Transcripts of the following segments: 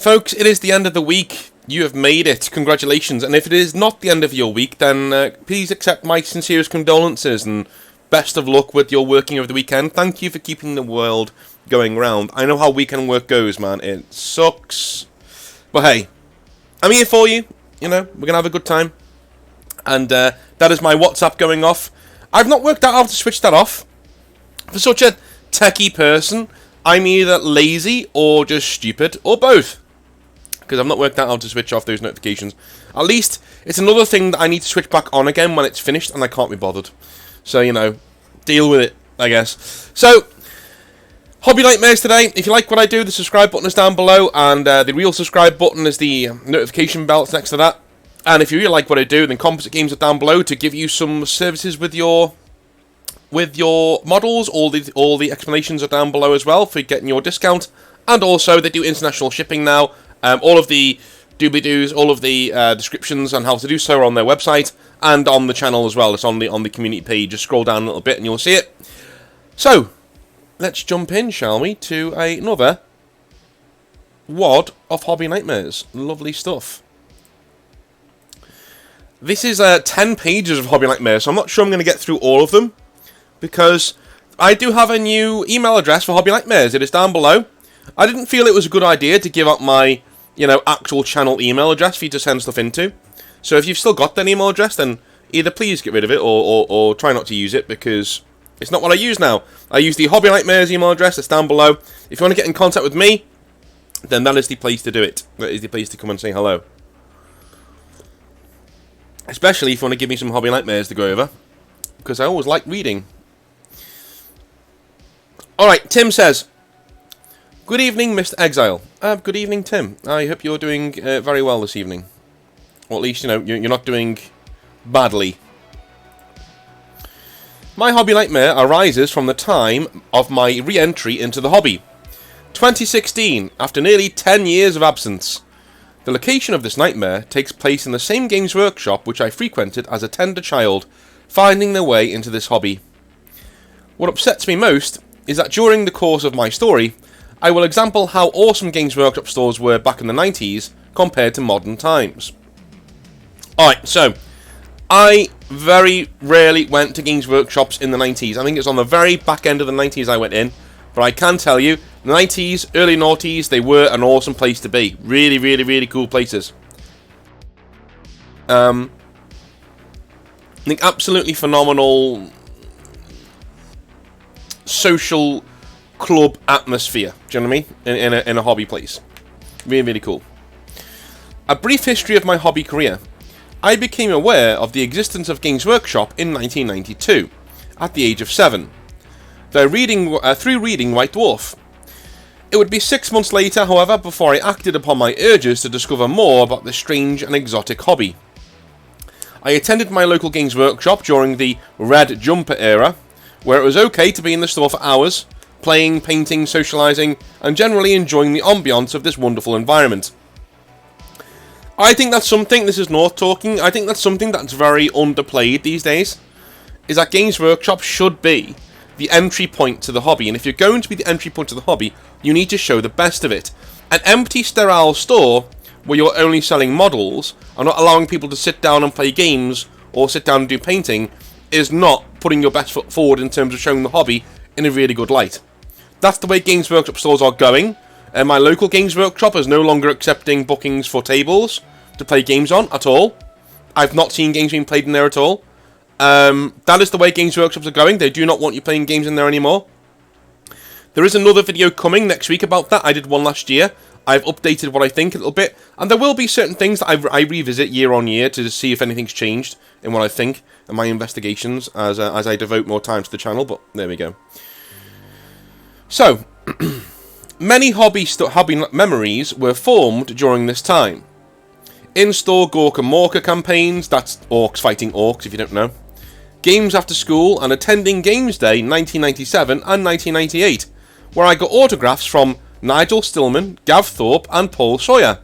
Folks, it is the end of the week. You have made it. Congratulations. And if it is not the end of your week, then please accept my sincerest condolences and best of luck with your working over the weekend. Thank you for keeping the world going round. I know how weekend work goes, man. It sucks. But hey, I'm here for you. You know, we're going to have a good time. And that is my WhatsApp going off. I've not worked out how to switch that off. For such a techie person, I'm either lazy or just stupid, or both. Because I've not worked out how to switch off those notifications. At least, it's another thing that I need to switch back on again when it's finished, and I can't be bothered. So, you know, deal with it, I guess. So, Hobby Nightmares today. If you like what I do, the subscribe button is down below, and the real subscribe button is the notification bell that's next to that. And if you really like what I do, then Composite Games are down below to give you some services with your models. All the explanations are down below as well for getting your discount. And also, they do international shipping now. All of the doobly-doos, all of the descriptions on how to do so are on their website and on the channel as well. It's on the community page. Just scroll down a little bit and you'll see it. So, let's jump in, shall we, to another WOD of Hobby Nightmares. Lovely stuff. This is 10 pages of Hobby Nightmares, so I'm not sure I'm going to get through all of them, because I do have a new email address for Hobby Nightmares. It is down below. I didn't feel it was a good idea to give up my, actual channel email address for you to send stuff into. So if you've still got that email address, then either please get rid of it or try not to use it, because it's not what I use now. I use the Hobby Nightmares email address that's down below. If you want to get in contact with me, then that is the place to do it. That is the place to come and say hello. Especially if you want to give me some Hobby Nightmares to go over, because I always like reading. Alright, Tim says, "Good evening, Mr. Exile." Good evening, Tim. I hope you're doing very well this evening. Or at least, you're not doing badly. "My hobby nightmare arises from the time of my re-entry into the hobby. 2016, after nearly 10 years of absence. The location of this nightmare takes place in the same games workshop which I frequented as a tender child, finding their way into this hobby. What upsets me most is that during the course of my story, I will example how awesome Games Workshop stores were back in the 90s compared to modern times." Alright, so, I very rarely went to Games Workshops in the 90s. I think it's on the very back end of the 90s I went in, but I can tell you, the 90s, early noughties, they were an awesome place to be. Really, really, really cool places. I think absolutely phenomenal social club atmosphere. Do you know what I mean? In a hobby place. Really, really cool. A brief history of my hobby career. I became aware of the existence of Games Workshop in 1992, at the age of 7, through reading White Dwarf. It would be 6 months later, however, before I acted upon my urges to discover more about this strange and exotic hobby. I attended my local Games Workshop during the Red Jumper era, where it was okay to be in the store for hours, playing, painting, socialising, and generally enjoying the ambience of this wonderful environment. I think that's something, this is North talking, I think that's something that's very underplayed these days, is that Games Workshop should be the entry point to the hobby, and if you're going to be the entry point to the hobby, you need to show the best of it. An empty, sterile store where you're only selling models and not allowing people to sit down and play games or sit down and do painting is not putting your best foot forward in terms of showing the hobby in a really good light. That's the way Games Workshop stores are going, and my local Games Workshop is no longer accepting bookings for tables to play games on at all. I've not seen games being played in there at all. That is the way Games Workshops are going. They do not want you playing games in there anymore. There is another video coming next week about that. I did one last year. I've updated what I think a little bit, and there will be certain things that I revisit year on year to see if anything's changed in what I think and my investigations as I devote more time to the channel, but there we go. So, many hobby memories were formed during this time. In-store Gorka Morka campaigns, that's orcs fighting orcs if you don't know. Games after school and attending Games Day 1997 and 1998, where I got autographs from Nigel Stillman, Gav Thorpe and Paul Sawyer.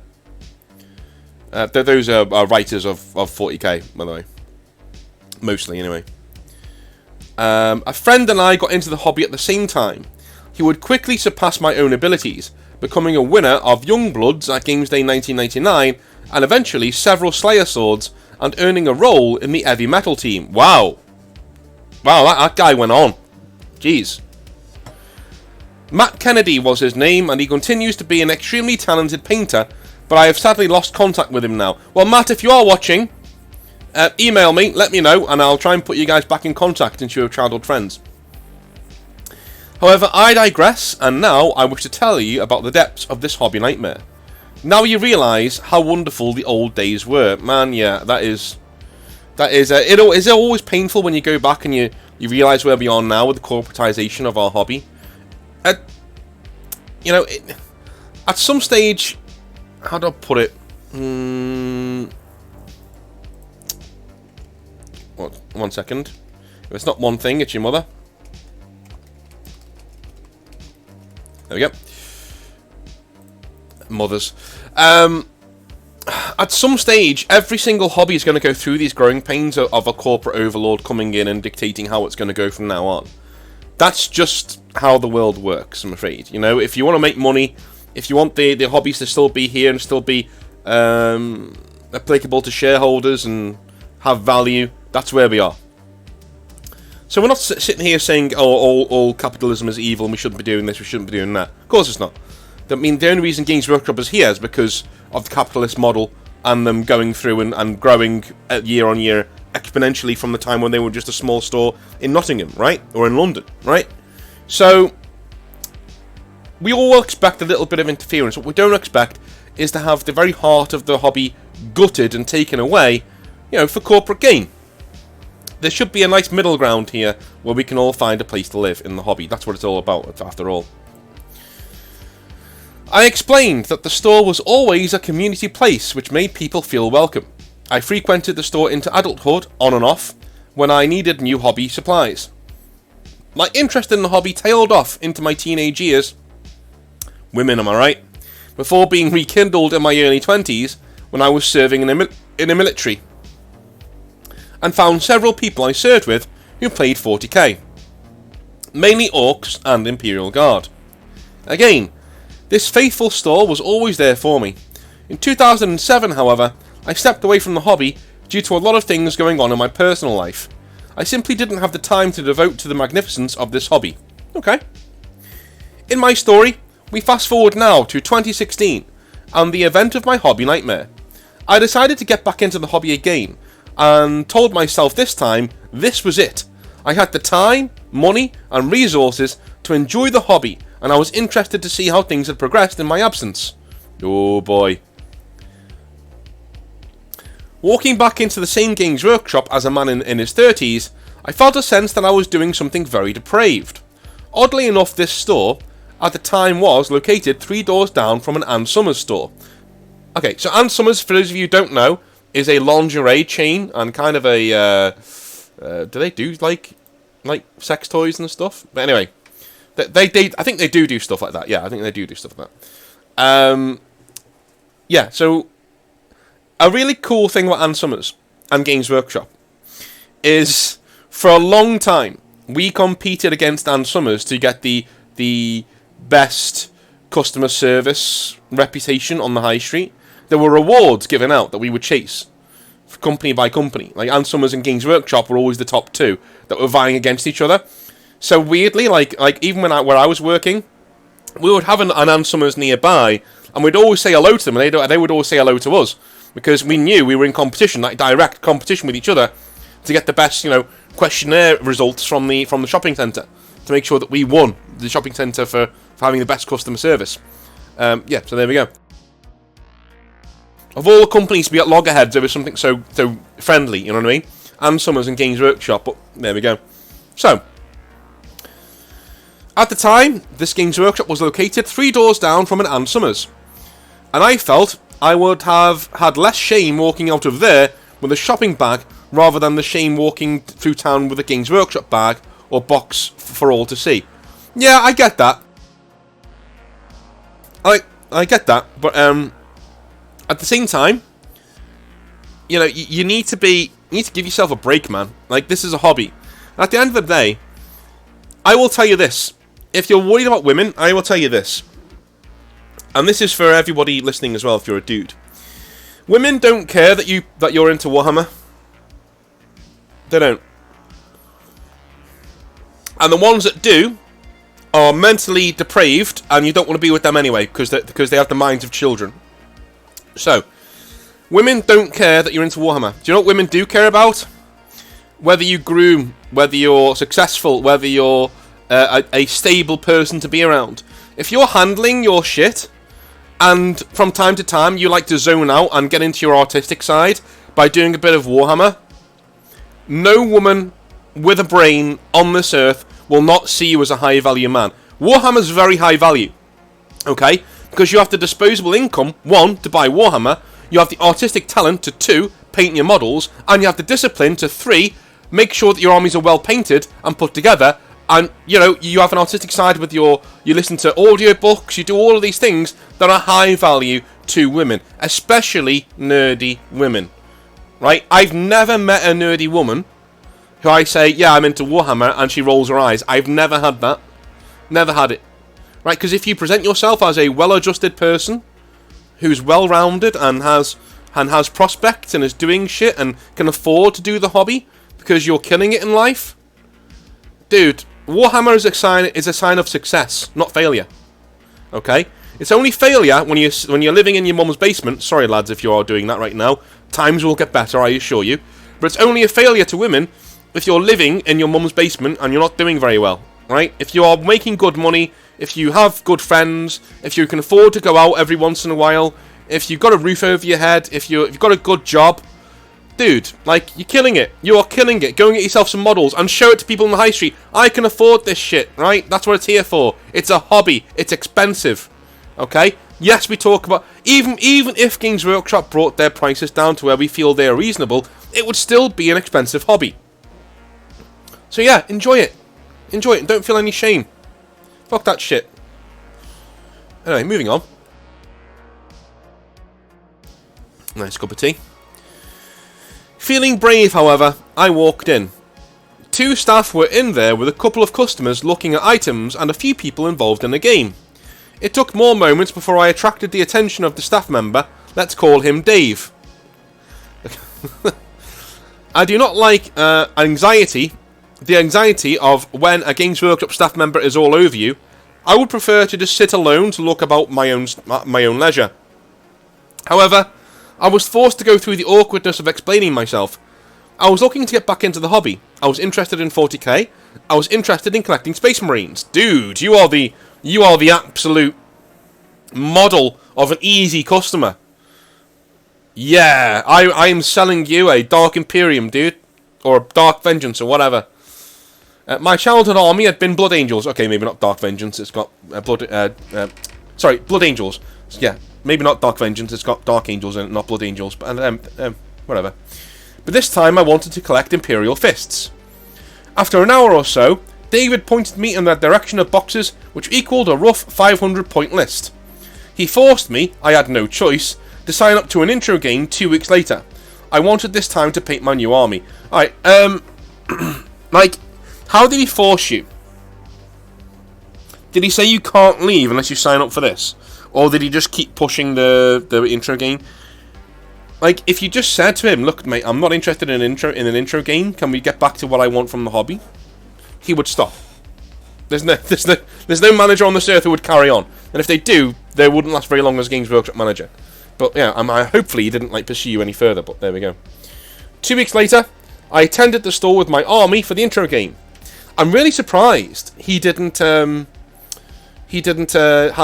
Those are writers of 40k, by the way. Mostly, anyway. A friend and I got into the hobby at the same time. He would quickly surpass my own abilities, becoming a winner of Youngbloods at Games Day 1999, and eventually several Slayer swords, and earning a role in the heavy metal team. Wow. Wow, that guy went on. Jeez. Matt Kennedy was his name, and he continues to be an extremely talented painter, but I have sadly lost contact with him now. Well, Matt, if you are watching, email me, let me know, and I'll try and put you guys back in contact since you're childhood friends. However, I digress, and now I wish to tell you about the depths of this hobby nightmare. Now you realise how wonderful the old days were. Man, yeah, that is it is always painful when you go back and you realise where we are now with the corporatisation of our hobby. At some stage, how do I put it? What? 1 second. If it's not one thing, it's your mother. There we go. Mothers. At some stage, every single hobby is going to go through these growing pains of a corporate overlord coming in and dictating how it's going to go from now on. That's just how the world works, I'm afraid. You know, if you want to make money, if you want the hobbies to still be here and still be applicable to shareholders and have value, that's where we are. So we're not sitting here saying, oh, all capitalism is evil and we shouldn't be doing this, we shouldn't be doing that. Of course it's not. I mean, the only reason Games Workshop is here is because of the capitalist model and them going through and growing year on year exponentially from the time when they were just a small store in Nottingham, right? Or in London, right? So we all expect a little bit of interference. What we don't expect is to have the very heart of the hobby gutted and taken away, for corporate gain. There should be a nice middle ground here where we can all find a place to live in the hobby. That's what it's all about, after all. I explained that the store was always a community place which made people feel welcome. I frequented the store into adulthood, on and off, when I needed new hobby supplies. My interest in the hobby tailed off into my teenage years. Women, am I right? Before being rekindled in my early 20s when I was serving in a military. And found several people I served with who played 40k. Mainly Orcs and Imperial Guard. Again, this faithful store was always there for me. In 2007, however, I stepped away from the hobby due to a lot of things going on in my personal life. I simply didn't have the time to devote to the magnificence of this hobby. Okay. In my story, we fast forward now to 2016, and the event of my hobby nightmare. I decided to get back into the hobby again, and told myself this time, this was it. I had the time, money, and resources to enjoy the hobby, and I was interested to see how things had progressed in my absence. Oh boy. Walking back into the same Games Workshop as a man in his 30s, I felt a sense that I was doing something very depraved. Oddly enough, this store, at the time, was located 3 doors down from an Ann Summers store. Okay, so Ann Summers, for those of you who don't know, is a lingerie chain and kind of a... do they do, like sex toys and stuff? But anyway, they I think they do stuff like that. Yeah, I think they do stuff like that. Yeah, so a really cool thing about Ann Summers and Games Workshop is, for a long time, we competed against Ann Summers to get the best customer service reputation on the high street. There were rewards given out that we would chase, company by company. Like Ann Summers and Games Workshop were always the top two that were vying against each other. So weirdly, like even where I was working, we would have an Ann Summers nearby, and we'd always say hello to them, and they would always say hello to us, because we knew we were in competition, like direct competition with each other, to get the best, questionnaire results from the shopping centre, to make sure that we won the shopping centre for having the best customer service. Yeah, so there we go. Of all the companies to be at loggerheads over something so friendly, you know what I mean? Ann Summers and Games Workshop, but there we go. So, at the time, this Games Workshop was located 3 doors down from an Ann Summers, and I felt I would have had less shame walking out of there with a shopping bag rather than the shame walking through town with a Games Workshop bag or box for all to see. Yeah, I get that. I get that, but at the same time, you need to give yourself a break, man. Like, this is a hobby. And at the end of the day, I will tell you this. If you're worried about women, I will tell you this. and this is for everybody listening as well if you're a dude. Women don't care that you're into Warhammer. They don't. And the ones that do are mentally depraved, and you don't want to be with them anyway, because they have the minds of children. So, women don't care that you're into Warhammer. Do you know what women do care about? Whether you groom, whether you're successful, whether you're a stable person to be around. If you're handling your shit, and from time to time you like to zone out and get into your artistic side by doing a bit of Warhammer, no woman with a brain on this earth will not see you as a high value man. Warhammer's very high value, okay? Because you have the disposable income, 1, to buy Warhammer, you have the artistic talent to 2, paint your models, and you have the discipline to 3, make sure that your armies are well painted and put together, and, you know, you have an artistic side with you listen to audiobooks, you do all of these things that are high value to women, especially nerdy women, right? I've never met a nerdy woman who I say, yeah, I'm into Warhammer, and she rolls her eyes. I've never had that. Never had it. Right, because if you present yourself as a well-adjusted person who's well-rounded and has prospects and is doing shit and can afford to do the hobby because you're killing it in life, dude, Warhammer is a sign of success, not failure. Okay? It's only failure when you're living in your mum's basement. Sorry, lads, if you are doing that right now. Times will get better, I assure you. But it's only a failure to women if you're living in your mum's basement and you're not doing very well. Right? If you are making good money, if you have good friends, if you can afford to go out every once in a while, if you've got a roof over your head, if you've got a good job, dude, like, you're killing it. You are killing it. Go and get yourself some models and show it to people in the high street. I can afford this shit, right? That's what it's here for. It's a hobby. It's expensive. Okay? Yes, we talk about... Even if Games Workshop brought their prices down to where we feel they're reasonable, it would still be an expensive hobby. So yeah, enjoy it. Enjoy it and don't feel any shame. Fuck that shit. Anyway, moving on. Nice cup of tea. Feeling brave, however, I walked in. 2 staff were in there with a couple of customers looking at items and a few people involved in the game. It took more moments before I attracted the attention of the staff member. Let's call him Dave. I do not like anxiety. The anxiety of when a Games Workshop staff member is all over you. I would prefer to just sit alone to look about my own leisure. However, I was forced to go through the awkwardness of explaining myself. I was looking to get back into the hobby. I was interested in 40k. I was interested in collecting Space Marines. Dude, you are the absolute model of an easy customer. Yeah, I am selling you a Dark Imperium, dude, or a Dark Vengeance or whatever. My childhood army had been Blood Angels. Okay, maybe not Dark Vengeance. It's got Blood Angels. Yeah, maybe not Dark Vengeance. It's got Dark Angels and not Blood Angels. But whatever. But this time I wanted to collect Imperial Fists. After an hour or so, David pointed me in the direction of boxes which equaled a rough 500-point list. He forced me, I had no choice, to sign up to an intro game 2 weeks later. I wanted this time to paint my new army. Alright, like, how did he force you? Did he say you can't leave unless you sign up for this? Or did he just keep pushing the intro game? Like, if you just said to him, look, mate, I'm not interested in an intro game, can we get back to what I want from the hobby? He would stop. There's no manager on this earth who would carry on. And if they do, they wouldn't last very long as Games Workshop manager. But yeah, hopefully he didn't pursue you any further, but there we go. 2 weeks later, I attended the store with my army for the intro game. I'm really surprised he didn't have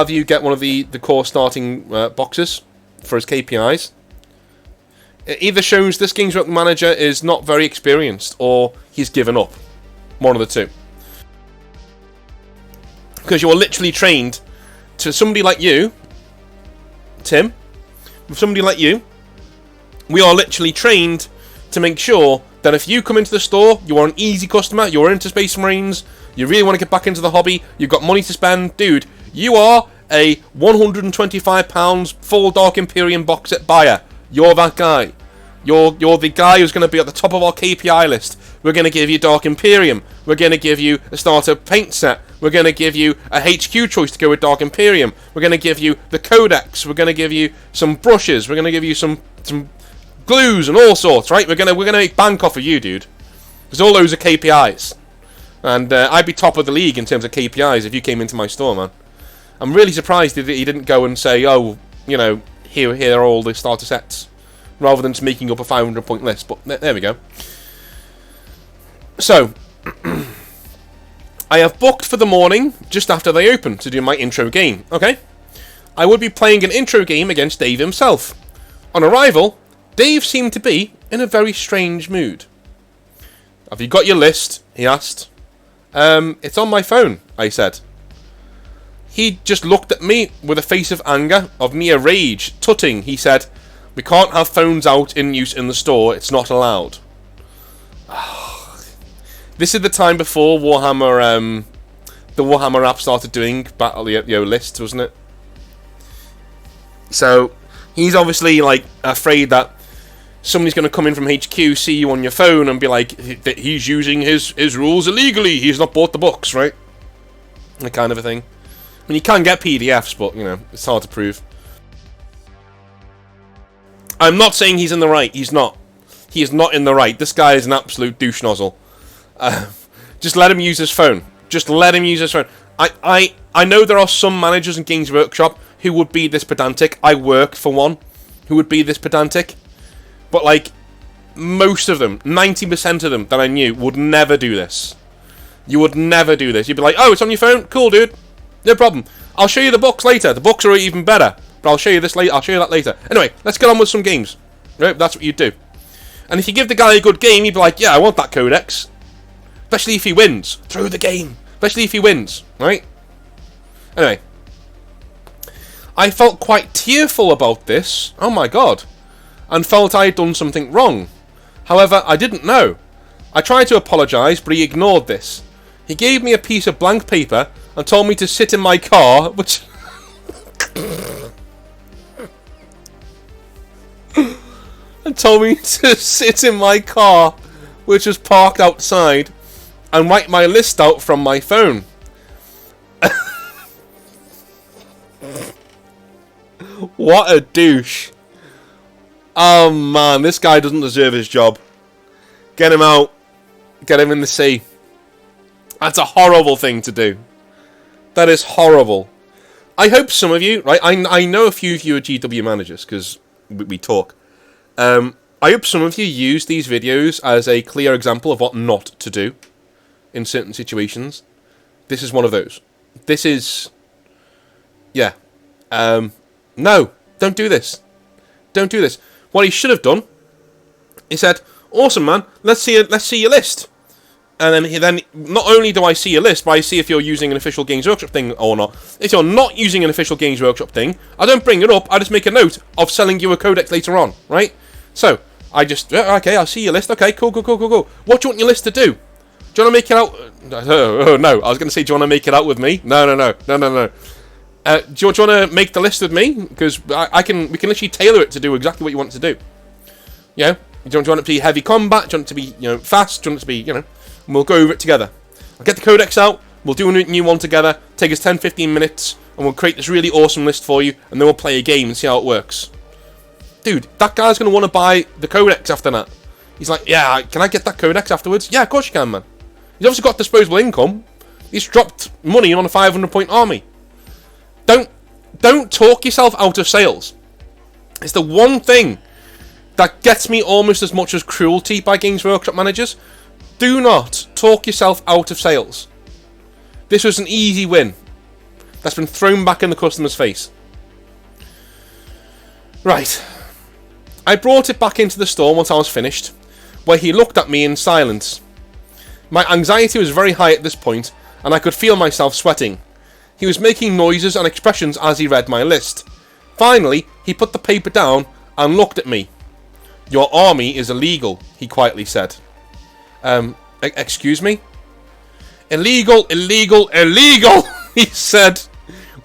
you get one of the core starting boxes for his KPIs. It either shows this Games Workshop manager is not very experienced or he's given up. One of the two. Because you're literally trained to somebody like you, Tim, with somebody like you, we are literally trained to make sure that if you come into the store, you are an easy customer, you're into Space Marines, you really want to get back into the hobby, you've got money to spend, dude, you are a £125 full Dark Imperium box set buyer. You're that guy. You're the guy who's going to be at the top of our KPI list. We're going to give you Dark Imperium. We're going to give you a starter paint set. We're going to give you a HQ choice to go with Dark Imperium. We're going to give you the Codex. We're going to give you some brushes. We're going to give you some glues and all sorts, right? We're going to make bank off of you, dude. Because all those are KPIs. And I'd be top of the league in terms of KPIs if you came into my store, man. I'm really surprised that he didn't go and say, oh, you know, here are all the starter sets, rather than just making up a 500-point list. But there we go. So, I have booked for the morning, just after they open, to do my intro game, okay? I would be playing an intro game against Dave himself. On arrival, Dave seemed to be in a very strange mood. Have you got your list? He asked. It's on my phone, I said. He just looked at me with a face of anger, of mere rage. Tutting, he said, we can't have phones out in use in the store, it's not allowed. This is the time before Warhammer, the Warhammer app started doing battle lists, wasn't it? So, he's obviously, like, afraid that somebody's going to come in from HQ, see you on your phone, and be like, he's using his rules illegally, he's not bought the books, right? That kind of a thing. I mean, you can get PDFs, but, you know, it's hard to prove. I'm not saying he's in the right. He's not. He is not in the right. This guy is an absolute douche nozzle. Just let him use his phone. Just let him use his phone. I know there are some managers in Games Workshop who would be this pedantic. I worked for one who would be this pedantic. But, like, most of them, 90% of them that I knew would never do this. You would never do this. You'd be like, oh, it's on your phone? Cool, dude. No problem. I'll show you the books later. The books are even better. But I'll show you this later. I'll show you that later. Anyway, let's get on with some games. Right? That's what you do. And if you give the guy a good game, he'd be like, yeah, I want that Codex. Especially if he wins. Through the game. Especially if he wins. Right? Anyway. I felt quite tearful about this. Oh my god. And felt I had done something wrong. However, I didn't know. I tried to apologise, but he ignored this. He gave me a piece of blank paper and told me to sit in my car, which... and told me to sit in my car, which was parked outside, and write my list out from my phone. What a douche. Oh man, this guy doesn't deserve his job. Get him out. Get him in the sea. That's a horrible thing to do. That is horrible. I hope some of you, right, I know a few of you are GW managers, because we talk. I hope some of you use these videos as a clear example of what not to do in certain situations. This is one of those. This is... yeah. No, don't do this. Don't do this. What he should have done, he said, awesome man, let's see your list. And then not only do I see your list, but I see if you're using an official Games Workshop thing or not. If you're not using an official Games Workshop thing, I don't bring it up, I just make a note of selling you a codex later on, right? So, I just, okay, I'll see your list, okay, cool. What do you want your list to do? Do you want to make it out? Oh no, I was going to say, do you want to make it out with me? No. Do you want to make the list with me? Because we can literally tailor it to do exactly what you want it to do. You know? Do you want it to be heavy combat? Do you want it to be, you know, fast? Do you want it to be, you know... and we'll go over it together. I'll get the codex out, we'll do a new one together, take us 10-15 minutes, and we'll create this really awesome list for you, and then we'll play a game and see how it works. Dude, that guy's going to want to buy the codex after that. He's like, yeah, can I get that codex afterwards? Yeah, of course you can, man. He's obviously got disposable income. He's dropped money on a 500-point army. Don't talk yourself out of sales. It's the one thing that gets me almost as much as cruelty by Games Workshop managers. Do not talk yourself out of sales. This was an easy win that's been thrown back in the customer's face. Right. I brought it back into the store once I was finished, where he looked at me in silence. My anxiety was very high at this point, and I could feel myself sweating. He was making noises and expressions as he read my list. Finally, he put the paper down and looked at me. Your army is illegal, he quietly said. Excuse me? Illegal, he said,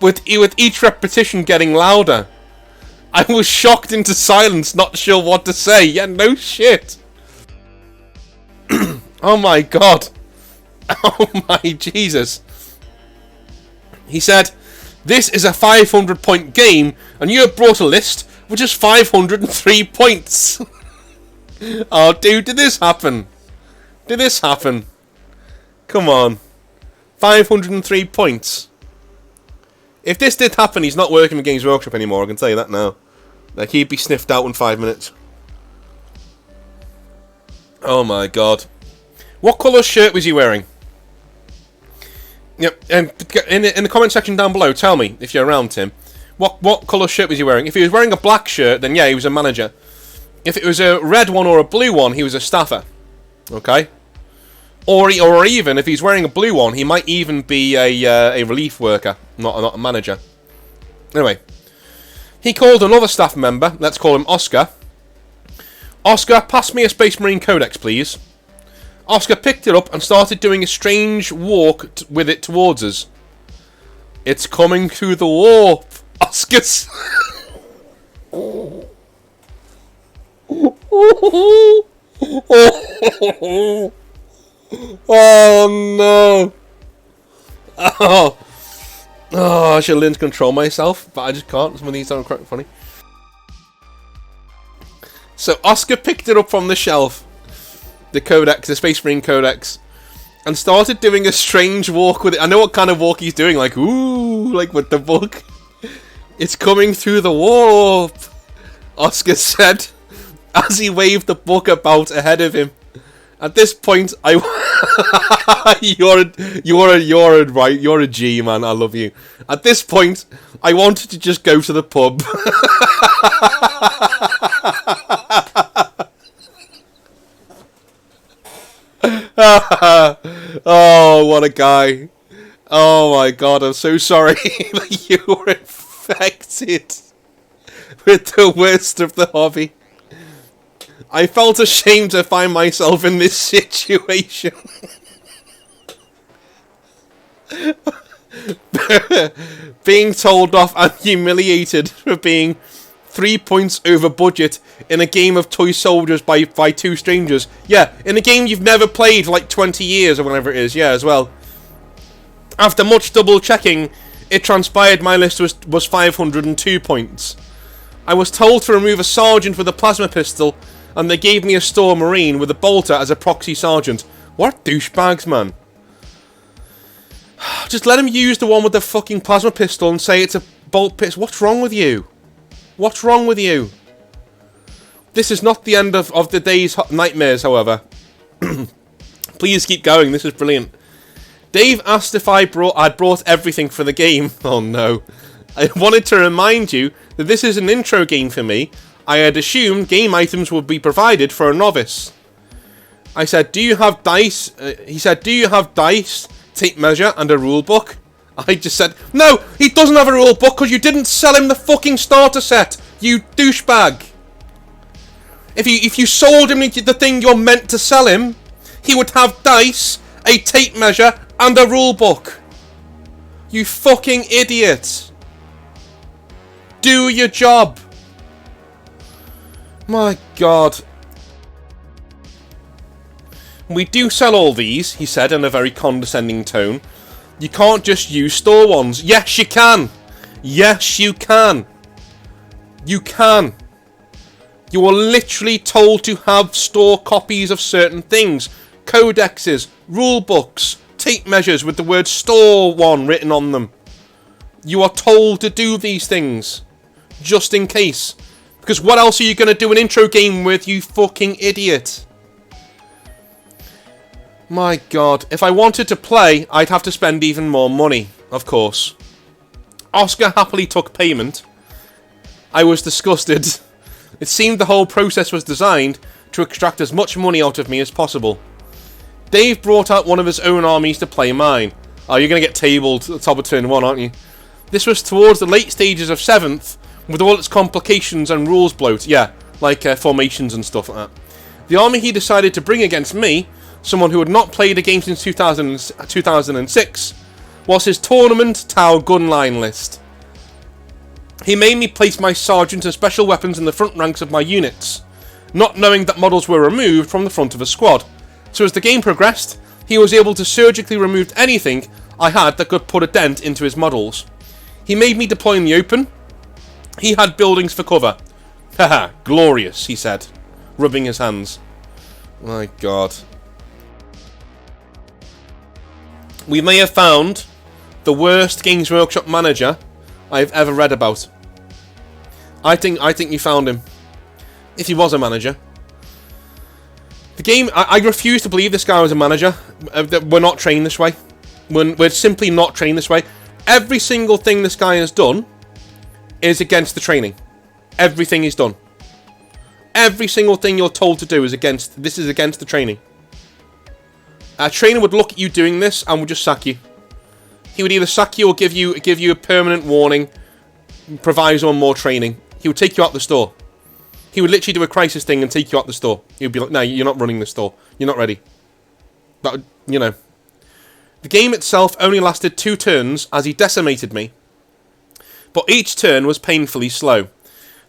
with each repetition getting louder. I was shocked into silence, not sure what to say. Yeah, no shit. Oh my god. Oh my Jesus. He said, this is a 500 point game, and you have brought a list which is 503 points. Oh, dude, did this happen? Did this happen? Come on. 503 points. If this did happen, he's not working in Games Workshop anymore, I can tell you that now. Like, he'd be sniffed out in 5 minutes. Oh my god. What colour shirt was he wearing? Yep, and in the comment section down below, tell me, if you're around, Tim, what colour shirt was he wearing? If he was wearing a black shirt, then yeah, he was a manager. If it was a red one or a blue one, he was a staffer. Okay? Or even, if he's wearing a blue one, he might even be a relief worker, not a manager. Anyway, he called another staff member, let's call him Oscar. Oscar, pass me a Space Marine Codex, please. Oscar picked it up and started doing a strange walk with it towards us. It's coming through the warp, Oscar's. Oh no. Oh, I should learn to control myself, but I just can't. Some of these aren't quite funny. So Oscar picked it up from the shelf, the Codex, the Space Marine Codex, and started doing a strange walk with it. I know what kind of walk he's doing, like, ooh, like with the book. It's coming through the warp, Oscar said, as he waved the book about ahead of him. At this point, you're a G, man. I love you. At this point, I wanted to just go to the pub. Oh, what a guy. Oh my god, I'm so sorry that you were infected with the worst of the hobby. I felt ashamed to find myself in this situation. Being told off and humiliated for being 3 points over budget in a game of toy soldiers by two strangers. Yeah, in a game you've never played for like 20 years or whatever it is, yeah, as well. After much double checking, it transpired my list was 502 points. I was told to remove a sergeant with a plasma pistol, and they gave me a store marine with a bolter as a proxy sergeant. What douchebags, man. Just let him use the one with the fucking plasma pistol and say it's a bolt pistol. What's wrong with you? What's wrong with you? This is not the end of the day's nightmares, however. Please keep going, this is brilliant. Dave asked if I'd brought everything for the game. Oh no. I wanted to remind you that this is an intro game for me. I had assumed game items would be provided for a novice. I said, do you have dice? He said, do you have dice, tape measure, and a rule book? I just said, no, he doesn't have a rule book because you didn't sell him the fucking starter set, you douchebag. If you sold him the thing you're meant to sell him, he would have dice, a tape measure, and a rule book. You fucking idiot. Do your job. My god. We do sell all these, he said in a very condescending tone. You can't just use store ones. Yes, you can. Yes, you can. You can. You are literally told to have store copies of certain things. Codexes, rule books, tape measures with the word store one written on them. You are told to do these things. Just in case. Because what else are you going to do an intro game with, you fucking idiot? My god. If I wanted to play, I'd have to spend even more money, of course. Oscar happily took payment. I was disgusted. It seemed the whole process was designed to extract as much money out of me as possible. Dave brought out one of his own armies to play mine. Oh, you're going to get tabled at the top of turn 1, aren't you? This was towards the late stages of 7th, with all its complications and rules bloat. Yeah, like formations and stuff like that. The army he decided to bring against me, someone who had not played a game since 2006, was his tournament Tau gun line list. He made me place my sergeant and special weapons in the front ranks of my units, not knowing that models were removed from the front of a squad. So as the game progressed, he was able to surgically remove anything I had that could put a dent into his models. He made me deploy in the open. He had buildings for cover. Haha, glorious, he said, rubbing his hands. My God. We may have found the worst Games Workshop manager I've ever read about. I think we found him. If he was a manager. The game, I refuse to believe this guy was a manager. We're not trained this way. We're simply not trained this way. Every single thing this guy has done is against the training. Everything he's done. Every single thing you're told to do is against the training. A trainer would look at you doing this and would just sack you. He would either sack you or give you a permanent warning, proviso on more training. He would take you out the store. He would literally do a crisis thing and take you out the store. He would be like, no, you're not running the store. You're not ready. But, you know. The game itself only lasted 2 turns as he decimated me. But each turn was painfully slow.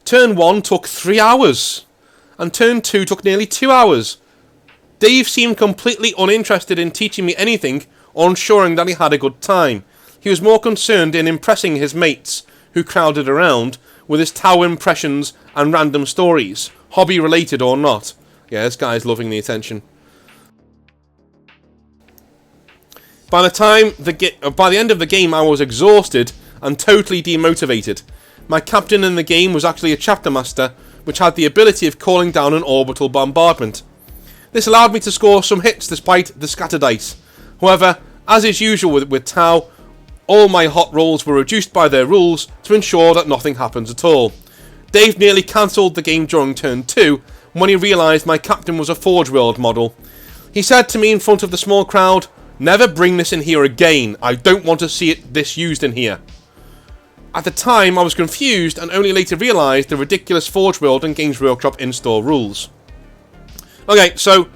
Turn 1 took 3 hours. And turn 2 took nearly 2 hours. Dave seemed completely uninterested in teaching me anything or ensuring that he had a good time. He was more concerned in impressing his mates, who crowded around, with his tower impressions and random stories, hobby related or not. Yeah, this guy's loving the attention. By the end of the game, I was exhausted and totally demotivated. My captain in the game was actually a chapter master, which had the ability of calling down an orbital bombardment. This allowed me to score some hits despite the scatter dice. However, as is usual with Tau, all my hot rolls were reduced by their rules to ensure that nothing happens at all. Dave nearly cancelled the game during turn 2 when he realised my captain was a Forge World model. He said to me in front of the small crowd, "Never bring this in here again. I don't want to see this used in here." At the time, I was confused and only later realised the ridiculous Forge World and Games Workshop in-store rules. Okay, so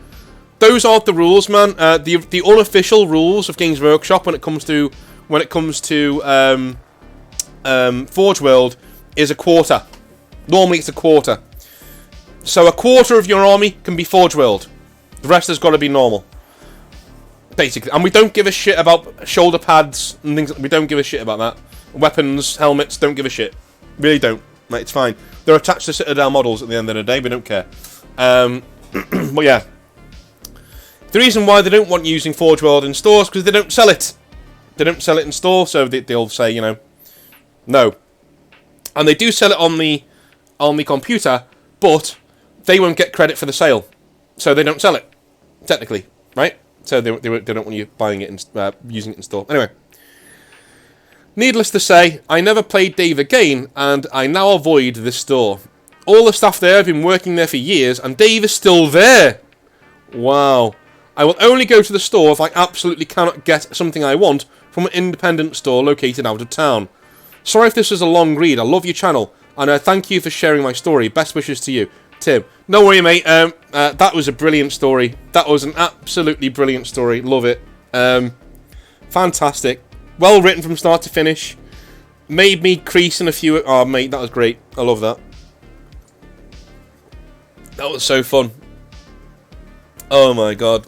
those are the rules, man. The unofficial rules of Games Workshop when it comes to Forge World is a quarter. Normally, it's a quarter. So a quarter of your army can be Forge World. The rest has got to be normal, basically. And we don't give a shit about shoulder pads and things. We don't give a shit about that. Weapons, helmets, don't give a shit. Really don't. Like, it's fine. They're attached to Citadel models at the end of the day. We don't care. But yeah, the reason why they don't want using Forge World in stores because they don't sell it. They don't sell it in store, so they'll say, you know, no. And they do sell it on the computer, but they won't get credit for the sale, so they don't sell it technically, right? So they don't want you buying it and using it in store. Anyway, needless to say, I never played Dave again, and I now avoid this store. All the staff there have been working there for years, and Dave is still there. Wow. I will only go to the store if I absolutely cannot get something I want from an independent store located out of town. Sorry if this was a long read. I love your channel, and thank you for sharing my story. Best wishes to you, Tim. No worry, mate. That was a brilliant story. That was an absolutely brilliant story. Love it. Fantastic. Well written from start to finish. Made me crease in a few... Oh, mate, that was great. I love that. That was so fun. Oh my god.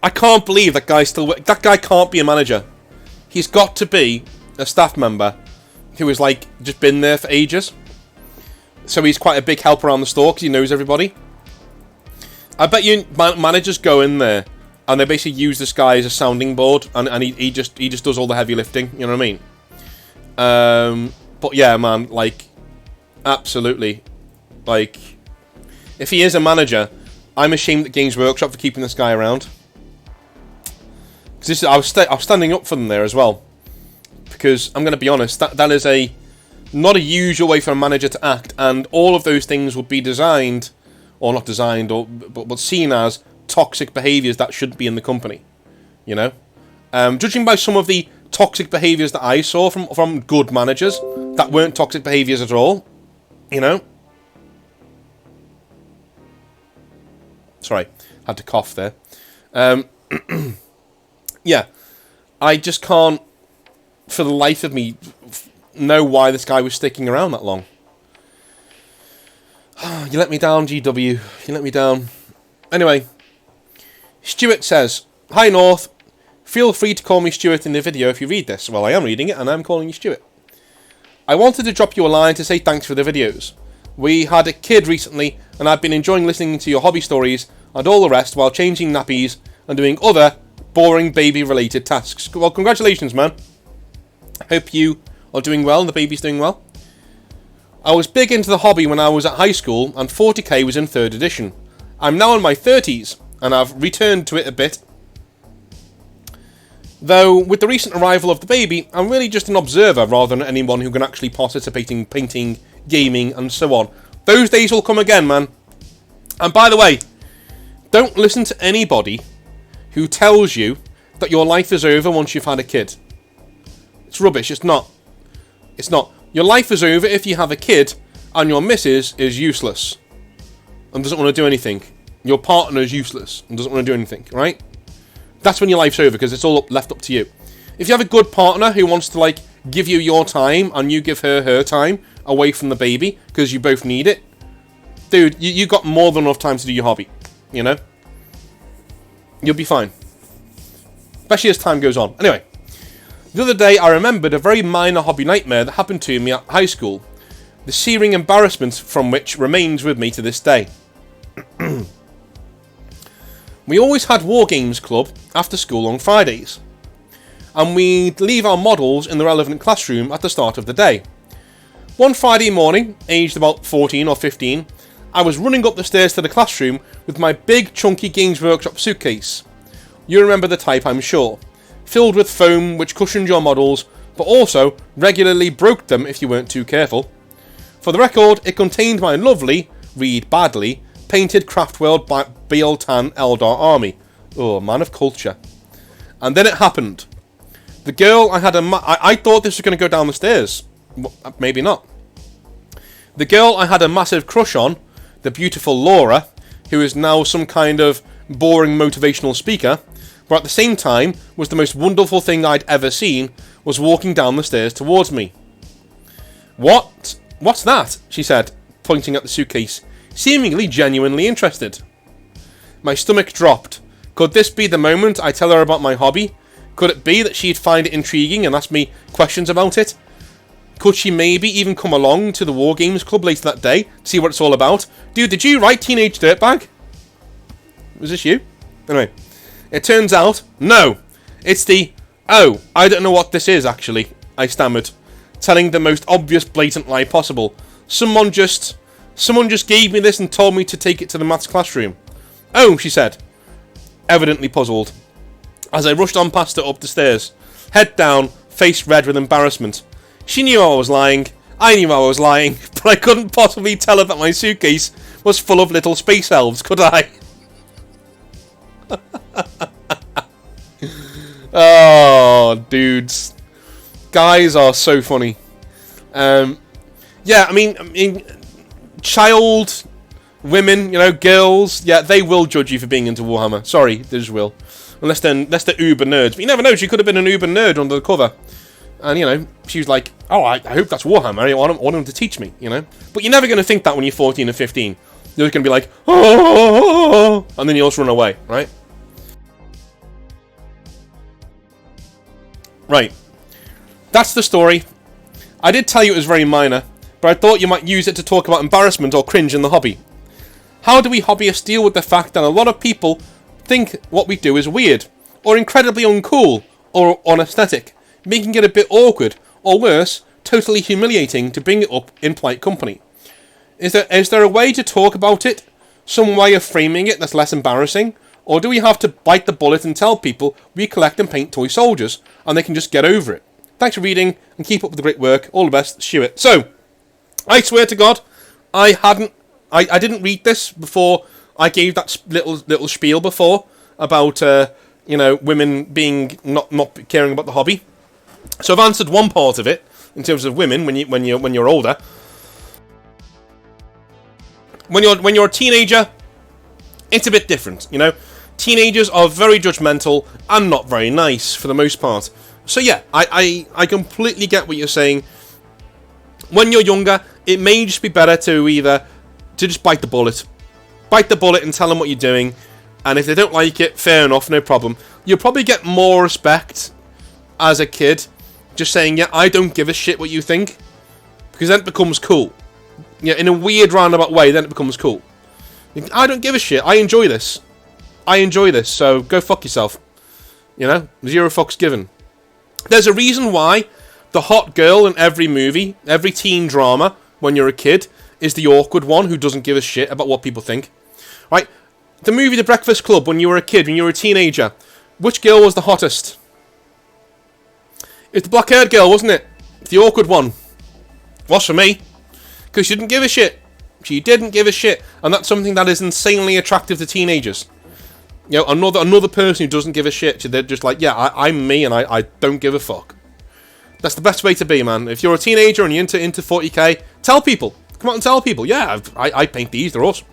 I can't believe that guy's still... That guy can't be a manager. He's got to be a staff member who has, like, just been there for ages. So he's quite a big help around the store because he knows everybody. I bet you managers go in there and they basically use this guy as a sounding board and he just does all the heavy lifting. You know what I mean? But yeah, man, like, absolutely. Like... If he is a manager, I'm ashamed at Games Workshop for keeping this guy around. Because I was standing up for them there as well. Because I'm going to be honest, that is not a usual way for a manager to act, and all of those things would be designed, or not designed, but seen as toxic behaviours that shouldn't be in the company. You know, judging by some of the toxic behaviours that I saw from good managers that weren't toxic behaviours at all. You know. Sorry, had to cough there. Yeah, I just can't, for the life of me, know why this guy was sticking around that long. You let me down, GW. You let me down. Anyway, Stuart says, "Hi North. Feel free to call me Stuart in the video if you read this." Well, I am reading it, and I'm calling you Stuart. "I wanted to drop you a line to say thanks for the videos. We had a kid recently, and I've been enjoying listening to your hobby stories and all the rest while changing nappies and doing other boring baby-related tasks." Well, congratulations, man. Hope you are doing well and the baby's doing well. "I was big into the hobby when I was at high school, and 40k was in 3rd edition. I'm now in my 30s, and I've returned to it a bit. Though, with the recent arrival of the baby, I'm really just an observer rather than anyone who can actually participate in painting, gaming, and so on. Those days will come again, man. And by the way, don't listen to anybody who tells you that your life is over once you've had a kid. It's rubbish. It's not. It's not. Your life is over if you have a kid and your missus is useless and doesn't want to do anything. Your partner is useless and doesn't want to do anything, right? That's when your life's over, because it's all left up to you. If you have a good partner who wants to, like, give you your time and you give her time away from the baby because you both need it, dude, you got more than enough time to do your hobby, you know? You'll be fine. Especially as time goes on. Anyway, the other day I remembered a very minor hobby nightmare that happened to me at high school, the searing embarrassment from which remains with me to this day. We always had War Games Club after school on Fridays, and we'd leave our models in the relevant classroom at the start of the day. One Friday morning, aged about 14 or 15, I was running up the stairs to the classroom with my big chunky Games Workshop suitcase. You remember the type, I'm sure. Filled with foam which cushioned your models, but also regularly broke them if you weren't too careful. For the record, it contained my lovely, read badly, painted Craftworld Bealtan Eldar army. Oh, man of culture. And then it happened. The girl I had I thought this was going to go down the stairs. Maybe not. The girl I had a massive crush on, the beautiful Laura, who is now some kind of boring motivational speaker, but at the same time was the most wonderful thing I'd ever seen, was walking down the stairs towards me. "What? What's that?" she said, pointing at the suitcase, seemingly genuinely interested. My stomach dropped. Could this be the moment I tell her about my hobby? Could it be that she'd find it intriguing and ask me questions about it? Could she maybe even come along to the War Games Club later that day to see what it's all about? Dude, did you write Teenage Dirtbag? Was this you? Anyway, it turns out, no. It's the, "Oh, I don't know what this is actually," I stammered, telling the most obvious blatant lie possible. Someone just gave me this and told me to take it to the maths classroom." "Oh," she said, evidently puzzled, as I rushed on past her up the stairs, head down, face red with embarrassment. She knew I was lying, I knew I was lying, but I couldn't possibly tell her that my suitcase was full of little space elves, could I? Oh, dudes. Guys are so funny. Yeah, I mean, child, women, you know, girls, yeah, they will judge you for being into Warhammer. Sorry, they just will. Unless they're uber nerds. But you never know, she could have been an uber nerd under the cover. And, you know, she was like, "Oh, I hope that's Warhammer. I want him to teach me," you know. But you're never going to think that when you're 14 or 15. You're just going to be like, "Oh," and then you'll just run away, right? Right. That's the story. I did tell you it was very minor, but I thought you might use it to talk about embarrassment or cringe in the hobby. How do we hobbyists deal with the fact that a lot of people think what we do is weird, or incredibly uncool, or unaesthetic, making it a bit awkward, or worse, totally humiliating to bring it up in polite company? Is there a way to talk about it? Some way of framing it that's less embarrassing? Or do we have to bite the bullet and tell people we collect and paint toy soldiers, and they can just get over it? Thanks for reading, and keep up with the great work. All the best, Stuart. So, I swear to God, I didn't read this before I gave that little spiel before about you know, women being not caring about the hobby. So I've answered one part of it in terms of women when you're older. When you're a teenager, it's a bit different, you know. Teenagers are very judgmental and not very nice for the most part. So yeah, I completely get what you're saying. When you're younger, it may just be better to just bite the bullet. Bite the bullet and tell them what you're doing. And if they don't like it, fair enough, no problem. You'll probably get more respect as a kid just saying, yeah, I don't give a shit what you think. Because then it becomes cool. Yeah, in a weird roundabout way, then it becomes cool. I don't give a shit. I enjoy this. So go fuck yourself. You know? 0 fucks given. There's a reason why the hot girl in every movie, every teen drama, when you're a kid, is the awkward one who doesn't give a shit about what people think. Right? The movie The Breakfast Club, when you were a kid, when you were a teenager, which girl was the hottest? It's the black-haired girl, wasn't it? The awkward one. Was for me. Because she didn't give a shit. She didn't give a shit. And that's something that is insanely attractive to teenagers. You know, another person who doesn't give a shit. They're just like, yeah, I'm me and I don't give a fuck. That's the best way to be, man. If you're a teenager and you're into 40k, tell people. Come out and tell people. Yeah, I paint these. They're awesome.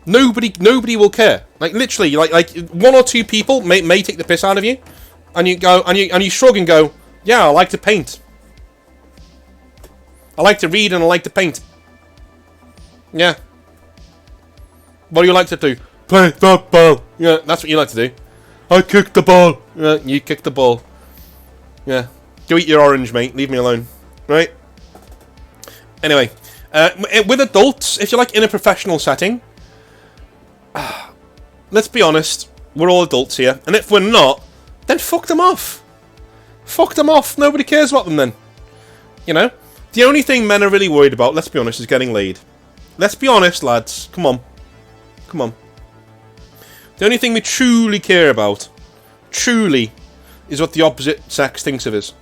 Nobody will care. Like literally, like 1 or 2 people may take the piss out of you, and you go and you shrug and go, yeah, I like to paint. I like to read and I like to paint. Yeah. What do you like to do? Play football. Yeah, that's what you like to do. I kick the ball. Yeah, you kick the ball. Yeah. Go eat your orange, mate. Leave me alone. Right? Anyway. With adults, if you're like in a professional setting, let's be honest, we're all adults here. And if we're not, then fuck them off. Fuck them off. Nobody cares about them then. You know? The only thing men are really worried about, let's be honest, is getting laid. Let's be honest, lads. Come on. Come on. The only thing we truly care about, truly, is what the opposite sex thinks of us.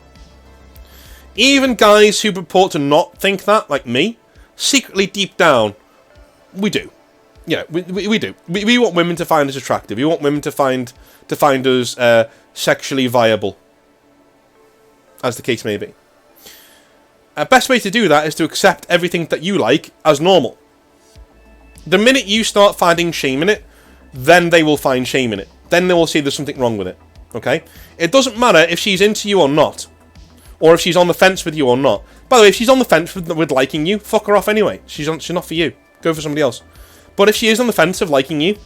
Even guys who purport to not think that, like me, secretly deep down, we do. Yeah, we do. We want women to find us attractive. We want women to find us sexually viable, as the case may be. Best way to do that is to accept everything that you like as normal. The minute you start finding shame in it, then they will find shame in it. Then they will see there's something wrong with it. Okay? It doesn't matter if she's into you or not. Or if she's on the fence with you or not. By the way, if she's on the fence with liking you, fuck her off anyway. She's not for you. Go for somebody else. But if she is on the fence of liking you,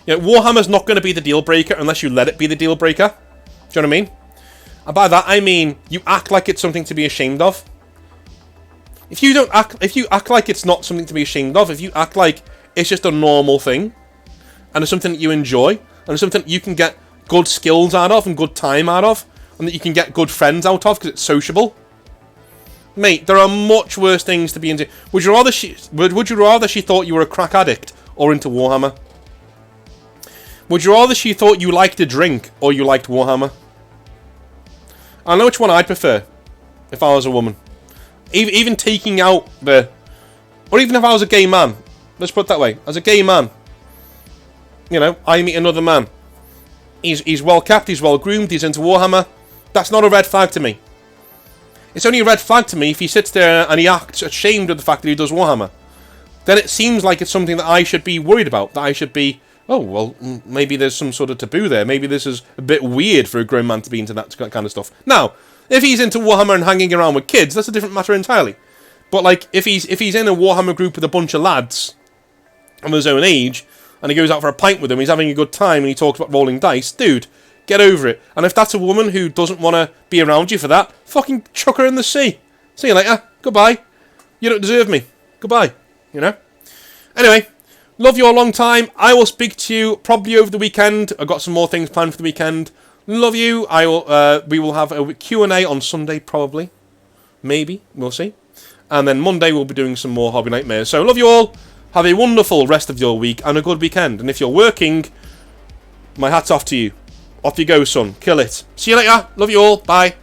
Warhammer's not going to be the deal breaker unless you let it be the deal breaker. Do you know what I mean? And by that I mean you act like it's something to be ashamed of. If you act like it's not something to be ashamed of, if you act like it's just a normal thing, and it's something that you enjoy, and it's something that you can get good skills out of and good time out of, and that you can get good friends out of because it's sociable, mate, there are much worse things to be into. Would you rather she thought you were a crack addict or into Warhammer? Would you rather she thought you liked to drink or you liked Warhammer? I know which one I'd prefer if I was a woman. Even taking out the... Or even if I was a gay man. Let's put it that way. As a gay man, I meet another man. He's well kept, he's well groomed, he's into Warhammer. That's not a red flag to me. It's only a red flag to me if he sits there and he acts ashamed of the fact that he does Warhammer. Then it seems like it's something that I should be worried about. That I should be... Oh, well, maybe there's some sort of taboo there. Maybe this is a bit weird for a grown man to be into that kind of stuff. Now, if he's into Warhammer and hanging around with kids, that's a different matter entirely. But, like, if he's in a Warhammer group with a bunch of lads of his own age, and he goes out for a pint with them, he's having a good time, and he talks about rolling dice, dude, get over it. And if that's a woman who doesn't want to be around you for that, fucking chuck her in the sea. See you later. Goodbye. You don't deserve me. Goodbye. Anyway... Love you all long time. I will speak to you probably over the weekend. I've got some more things planned for the weekend. Love you. We will have a Q&A on Sunday probably. Maybe. We'll see. And then Monday we'll be doing some more Hobby Nightmares. So love you all. Have a wonderful rest of your week and a good weekend. And if you're working, my hat's off to you. Off you go, son. Kill it. See you later. Love you all. Bye.